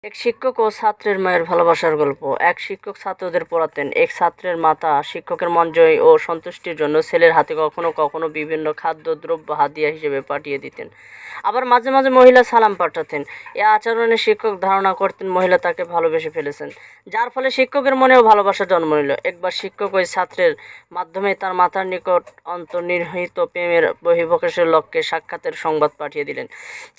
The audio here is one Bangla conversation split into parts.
এক শিক্ষক ও ছাত্রের মায়ের ভালোবাসার গল্প। এক শিক্ষক ছাত্রদের পড়াতেন। এক ছাত্রের মাতা শিক্ষকের মন জয় ও সন্তুষ্টির জন্য ছেলের হাতে কখনো কখনো বিভিন্ন খাদ্যদ্রব্য হাদিয়া হিসেবে পাঠিয়ে দিতেন। আবার মাঝে মাঝে মহিলা সালাম পাঠাতেন। এ আচরণে শিক্ষক ধারণা করতেন মহিলা তাকে ভালোবেসে ফেলেছেন, যার ফলে শিক্ষকের মনেও ভালোবাসা জন্ম নিল। একবার শিক্ষক ওই ছাত্রের মাধ্যমে তার মাতার নিকট অন্তর্নিহিত প্রেমের বহিঃপ্রকাশের লক্ষ্যে সাক্ষাতের সংবাদ পাঠিয়ে দিলেন।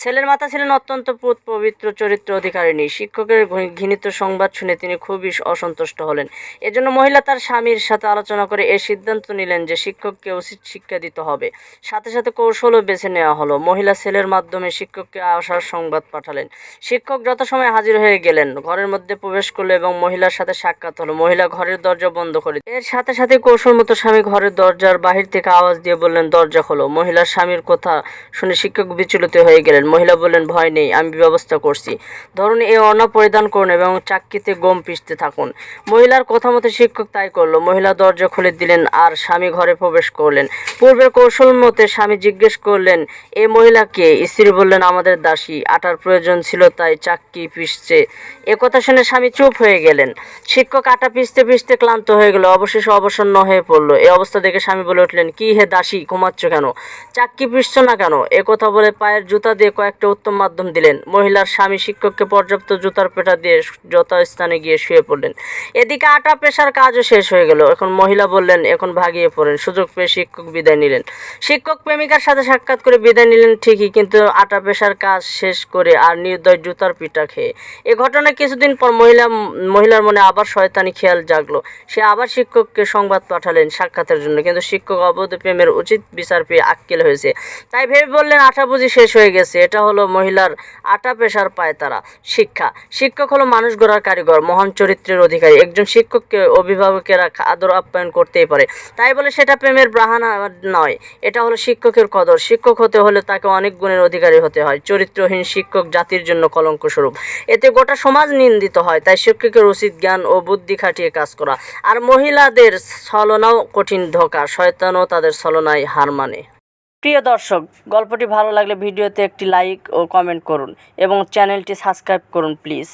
ছেলের মাতা ছিলেন অত্যন্ত পবিত্র চরিত্র অধিকারিণী। শিক্ষকের ঘৃণিত সংবাদ শুনে তিনি খুবই অসন্তুষ্ট হলেন। এজন্য মহিলা তার স্বামীর সাথে আলোচনা করে এ সিদ্ধান্ত নিলেন যে শিক্ষককে উচিত শিক্ষা দিতে হবে। সাথে সাথে কৌশলও বেছে নেওয়া হলো। মহিলা ছেলের মাধ্যমে শিক্ষককে আসার সংবাদ পাঠালেন। শিক্ষক যথাসময়ে হাজির হয়ে গেলেন, ঘরের মধ্যে প্রবেশ করলো এবং মহিলার সাথে সাক্ষাৎ হলো। মহিলা ঘরের দরজা বন্ধ করে এর সাথে সাথে কৌশল মতো স্বামী ঘরের দরজার বাহির থেকে আওয়াজ দিয়ে বললেন, দরজা খোলো। মহিলার স্বামীর কথা শুনে শিক্ষক বিচলিত হয়ে গেলেন। মহিলা বললেন, ভয় নেই, আমি ব্যবস্থা করছি। ধরুন, এই ওড়না পরিধান করুন এবং চাক্কিতে গম পিষতে থাকুন। মহিলার কথা মতো শিক্ষক তাই করলো। মহিলা দরজা খুলে দিলেন আর স্বামী ঘরে প্রবেশ করলেন। পূর্বের কৌশল মতে স্বামী জিজ্ঞেস করলেন, এ মহিলাকে? স্ত্রী বললেন, আমাদের দাসী, আটার প্রয়োজন ছিল তাই চাক্কি পিষছে। একথা শুনে স্বামী চুপ হয়ে গেলেন। শিক্ষক আটা পিষতে পিষতে ক্লান্ত হয়ে গেল, অবশেষে অবসন্ন হয়ে পড়ল। এই অবস্থা দেখে স্বামী বলে উঠলেন, কি হে দাসী, ঘুমাচ্ছ কেন? চাক্কি পিষছ না কেন? একথা বলে পায়ের জুতা দিয়ে কয়েকটা উত্তম মাধ্যম দিলেন। মহিলার স্বামী শিক্ষককে পর্যাপ্ত জুতার পেটা দিয়ে যথাস্থানে গিয়ে শুয়ে পড়লেন। এদিকে আটা পেশার কাজও শেষ হয়ে গেল। এখন মহিলা বললেন, এখন ভাগিয়ে পড়েন। সুযোগ পেয়ে শিক্ষক বিদায় নিলেন। শিক্ষক প্রেমিকার সাথে সাক্ষাৎ করে বিদায় নিলেন ঠিকই, কিন্তু আটা পেশার কাজ শেষ করে আর নির্দয় জুতার পিটা খেয়ে। এ ঘটনায় কিছুদিন পর মহিলার মনে আবার শয়তানি খেয়াল জাগলো। সে আবার শিক্ষককে সংবাদ পাঠালেন সাক্ষাতের জন্য, কিন্তু শিক্ষক অবৈধ প্রেমের উচিত বিচার পেয়ে আক্কেল হয়েছে। তাই ভেবে বললেন, আটা বুঝি শেষ হয়ে গেছে। এটা হলো মহিলার আটা পেশার পায়তারা। শিক্ষা। শিক্ষক হলো মানুষ গড়ার কারিগর, মহান চরিত্রের অধিকারী। একজন শিক্ষককে অভিভাবকেরা আদর আপ্যায়ন করতেই পারে, তাই বলে সেটা প্রেমের বাহানা নয়। এটা হলো শিক্ষকের কদর। শিক্ষক হতে হলে তাকে অনেক গুণের অধিকারী হতে হয়। চরিত্রহীন শিক্ষক জাতির জন্য কলঙ্ক স্বরূপ, এতে গোটা সমাজ নিন্দিত হয়। তাই শিক্ষকের উচিত জ্ঞান ও বুদ্ধি খাটিয়ে কাজ করা। আর মহিলাদের ছলনাও কঠিন ধোঁকা, শয়তানও তাদের ছলনায় হার মানে। প্রিয় দর্শক, গল্পটি ভালো লাগলে ভিডিওতে একটি লাইক ও কমেন্ট করুন এবং চ্যানেলটি সাবস্ক্রাইব করুন প্লিজ।